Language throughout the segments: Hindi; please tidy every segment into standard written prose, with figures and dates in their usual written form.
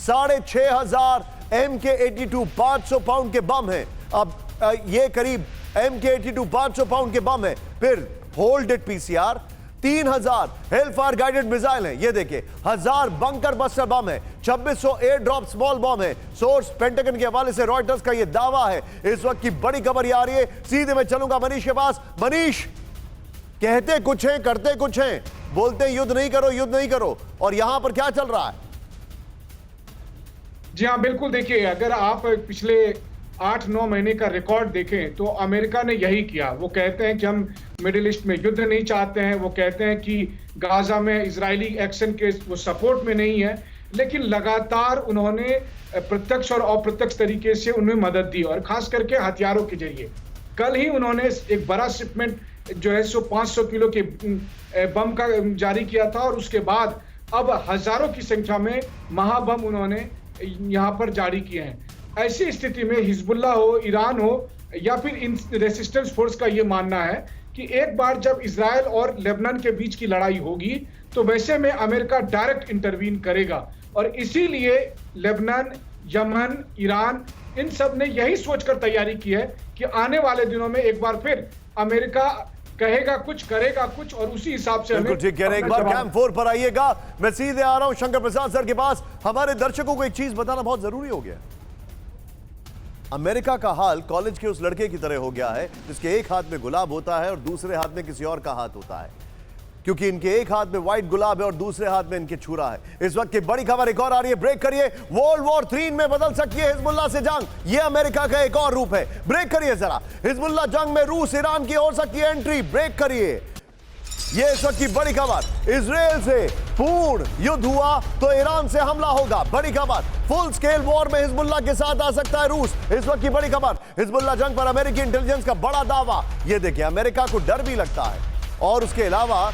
6,500 MK82 500 पाउंड के बम है। अब ये करीब MK82 500 पाउंड के बम है। फिर hold it PCR 3,000 Hellfire guided missile हैं। ये देखिए 1000 बंकर बस्टर बम है, 2600 एयर ड्रॉप स्मॉल बम है। सोर्स पेंटागन के हवाले से रॉयटर्स का ये दावा है। इस वक्त की बड़ी खबर ये आ रही है। सीधे मैं चलूंगा मनीष के पास। मनीष, कहते कुछ हैं करते कुछ हैं, बोलते हैं युद्ध नहीं करो, युद्ध नहीं करो, और यहां पर क्या चल रहा है? जी हाँ, बिल्कुल। देखिए, अगर आप पिछले 8-9 महीने का रिकॉर्ड देखें तो अमेरिका ने यही किया। वो कहते हैं कि हम मिडिल ईस्ट में युद्ध नहीं चाहते हैं, वो कहते हैं कि गाजा में इजरायली एक्शन के वो सपोर्ट में नहीं है, लेकिन लगातार उन्होंने प्रत्यक्ष और अप्रत्यक्ष तरीके से उन्हें मदद दी, और खास करके हथियारों के जरिए। कल ही उन्होंने एक बड़ा शिपमेंट जो है 500 किलो के बम का जारी किया था, और उसके बाद अब हजारों की संख्या में महाबम उन्होंने यहाँ पर जारी किए हैं। ऐसी स्थिति में हिजबुल्ला हो, ईरान हो, या फिर इन रेसिस्टेंस फोर्स का ये मानना है कि एक बार जब इजराइल और लेबनान के बीच की लड़ाई होगी तो वैसे में अमेरिका डायरेक्ट इंटरवीन करेगा, और इसीलिए लेबनान, यमन, ईरान, इन सब ने यही सोचकर तैयारी की है कि आने वाले दिनों में एक बार फिर अमेरिका कहेगा कुछ, करेगा कुछ, और उसी हिसाब से बिल्कुल ठीक कह रहे हैं। एक बार कैंप 4 पर आइएगा। मैं सीधे आ रहा हूं शंकर प्रसाद सर के पास। हमारे दर्शकों को एक चीज बताना बहुत जरूरी हो गया। अमेरिका का हाल कॉलेज के उस लड़के की तरह हो गया है जिसके एक हाथ में गुलाब होता है और दूसरे हाथ में किसी और का हाथ होता है, क्योंकि इनके एक हाथ में व्हाइट गुलाब है और दूसरे हाथ में इनके छुरा है। इस वक्त की बड़ी खबर एक और आ रही है, ब्रेक करिए। वर्ल्ड वॉर 3 में बदल सकती है हिजबुल्लाह से जंग, यह अमेरिका का एक और रूप है। ब्रेक करिए जरा। हिजबुल्लाह जंग में रूस ईरान की हो सकती है एंट्री। ब्रेक करिए। यह इस वक्त की बड़ी खबर। इजराइल से पूर्ण युद्ध हुआ तो ईरान से हमला होगा। बड़ी खबर। फुल स्केल वॉर में हिजबुल्लाह के साथ आ सकता है रूस। इस वक्त की बड़ी खबर। हिजबुल्लाह जंग पर अमेरिकी इंटेलिजेंस का बड़ा दावा। यह देखिए, अमेरिका को डर भी लगता है और उसके अलावा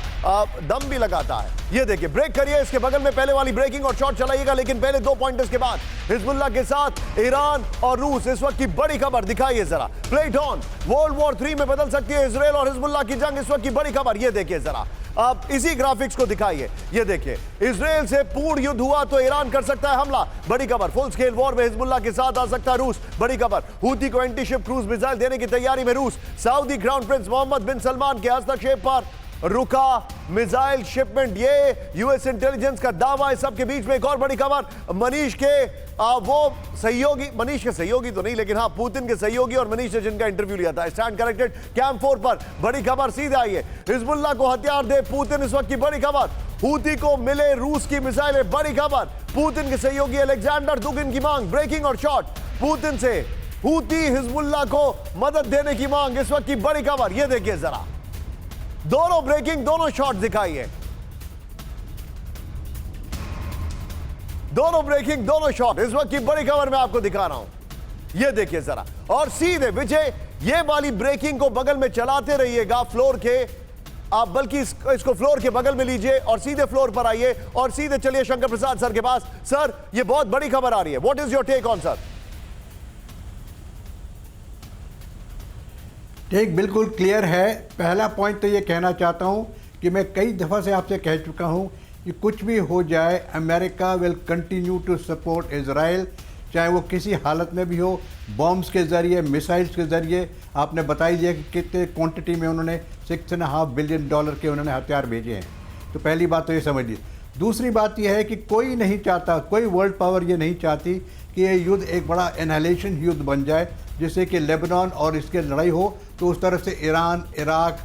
दम भी लगाता है। ये देखिए, ब्रेक करिए। इसके बगल में पहले वाली ब्रेकिंग और शॉट चलाइएगा, लेकिन पहले 2 पॉइंटर्स के बाद हिजबुल्लाह के साथ ईरान और रूस। इस वक्त की बड़ी खबर दिखाइए जरा। Plate on. वर्ल्ड वॉर 3 में बदल सकती है इजराइल और हिजबुल्लाह की जंग। इस वक्त की बड़ी खबर ये देखिए जरा। आप इसी ग्राफिक्स को दिखाइए। ये देखिए, इजराइल से पूर्ण युद्ध हुआ तो ईरान कर सकता है हमला। बड़ी खबर। फुल स्केल वॉर में हिजबुल्लाह के साथ आ सकता है रूस। बड़ी खबर। हूती को एंटी शिप क्रूज मिसाइल देने की तैयारी में रूस। सऊदी क्राउन प्रिंस मोहम्मद बिन सलमान के हस्तक्षेप पर रुका मिसाइल शिपमेंट। ये यूएस इंटेलिजेंस का दावा। इस सब के बीच में एक और बड़ी खबर। मनीष के वो सहयोगी, मनीष के सहयोगी तो नहीं, लेकिन हाँ पुतिन के सहयोगी और मनीष ने जिनका इंटरव्यू लिया था, स्टैंड करेक्टेड कैंप 4 पर बड़ी खबर। सीधे आइए। हिजबुल्लाह को हथियार दे पुतिन। इस वक्त की बड़ी खबर। हूती को मिले रूस की मिसाइलें। बड़ी खबर। पुतिन के सहयोगी अलेक्जेंडर दुगिन की मांग। ब्रेकिंग और शॉट। पुतिन से हूती हिजबुल्लाह को मदद देने की मांग। इस वक्त की बड़ी खबर। यह देखिए जरा, दोनों ब्रेकिंग, दोनों शॉट दिखाइए। दोनों ब्रेकिंग, दोनों शॉट। इस वक्त की बड़ी खबर मैं आपको दिखा रहा हूं। यह देखिए जरा। और सीधे विजय, ये वाली ब्रेकिंग को बगल में चलाते रहिएगा फ्लोर के, आप बल्कि इसको फ्लोर के बगल में लीजिए और सीधे फ्लोर पर आइए और सीधे चलिए शंकर प्रसाद सर के पास। सर, यह बहुत बड़ी खबर आ रही है। What is your take on sir? Take बिल्कुल क्लियर है। पहला पॉइंट तो ये कहना चाहता हूँ कि मैं कई दफ़ा से आपसे कह चुका हूँ कि कुछ भी हो जाए, America will continue to support Israel, चाहे वो किसी हालत में भी हो, बॉम्ब्स के ज़रिए, मिसाइल्स के ज़रिए। आपने बताई दिया कि कितने क्वांटिटी में उन्होंने $6.5 बिलियन के उन्होंने हथियार भेजे हैं। तो पहली बात तो ये समझ ली। दूसरी बात यह है कि कोई नहीं चाहता, कोई वर्ल्ड पावर ये नहीं चाहती कि ये युद्ध एक बड़ा इनहेलेशन युद्ध बन जाए, जिससे कि लेबनान और इसके लड़ाई हो तो उस तरफ से ईरान, इराक,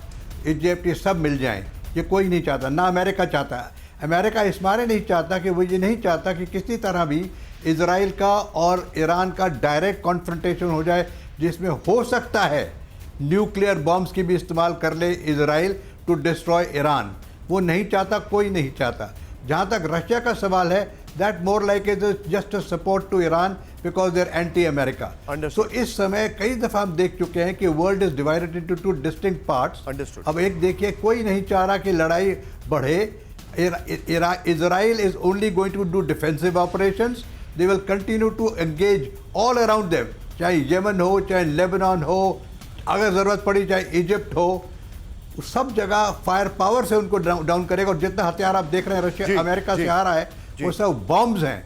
इजिप्ट, ये सब मिल जाएं। ये कोई नहीं चाहता, ना अमेरिका चाहता है। अमेरिका इस मारे नहीं चाहता कि वो ये नहीं चाहता कि किसी तरह भी इजराइल का और ईरान का डायरेक्ट कॉन्फ्रंटेशन हो जाए, जिसमें हो सकता है न्यूक्लियर बॉम्ब्स की भी इस्तेमाल कर ले इजराइल टू डिस्ट्रॉय ईरान। वो नहीं चाहता, कोई नहीं चाहता। जहाँ तक रशिया का सवाल है, that more like is just a support to Iran because they are anti America. तो इस समय कई दफ़ा हम देख चुके हैं कि world is divided into 2 distinct parts. अब एक देखिए, कोई नहीं चाह रहा कि लड़ाई बढ़े। Israel is only going to do defensive operations. They will continue to engage all around them, चाहे यमन हो, चाहे लेबनान हो, अगर ज़रूरत पड़ी चाहे इजिप्ट हो, सब जगह फायर पावर से उनको डाउन करेगा। और जितना हथियार आप देख रहे हैं रशिया अमेरिका से आ रहा है, वो सब बॉम्ब्स हैं।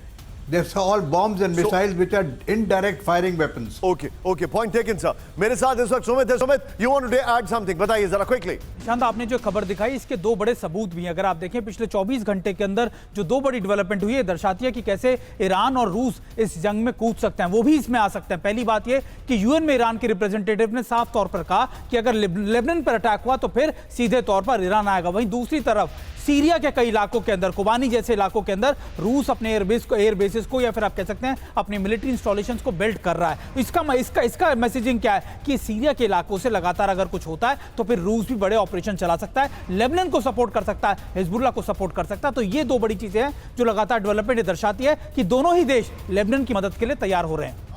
They're all bombs and missiles which are indirect firing weapons. Okay point taken sir. मेरे साथ इस वक्त सुमित है। Sumit, you want to add something, बताइए जरा क्विकली। शांत, आपने जो खबर दिखाई इसके दो बड़े सबूत भी हैं। अगर आप देखें पिछले 24 घंटे के अंदर जो दो बड़ी डेवलपमेंट हुई है दर्शाती है कि कैसे ईरान और रूस इस जंग में कूद सकते हैं, वो भी इसमें आ सकते हैं। पहली बात यह कि यूएन में ईरान के रिप्रेजेंटेटिव ने साफ तौर पर कहा कि अगर लेबनान पर अटैक हुआ तो फिर सीधे तौर पर ईरान आएगा। वहीं दूसरी तरफ सीरिया के कई इलाकों के अंदर, कोबानी जैसे इलाकों के अंदर रूस अपने एयर बेसिस को या फिर आप कह सकते हैं अपनी मिलिट्री इंस्टॉलेशंस को बिल्ड कर रहा है। इसका मैसेजिंग क्या है कि सीरिया के इलाकों से लगातार अगर कुछ होता है तो फिर रूस भी बड़े ऑपरेशन चला सकता है, लेबनान को सपोर्ट कर सकता है, हिजबुल्लाह को सपोर्ट कर सकता है। तो ये दो बड़ी चीजें हैं जो लगातार डेवलपमेंट दर्शाती है कि दोनों ही देश लेबनान की मदद के लिए तैयार हो रहे हैं।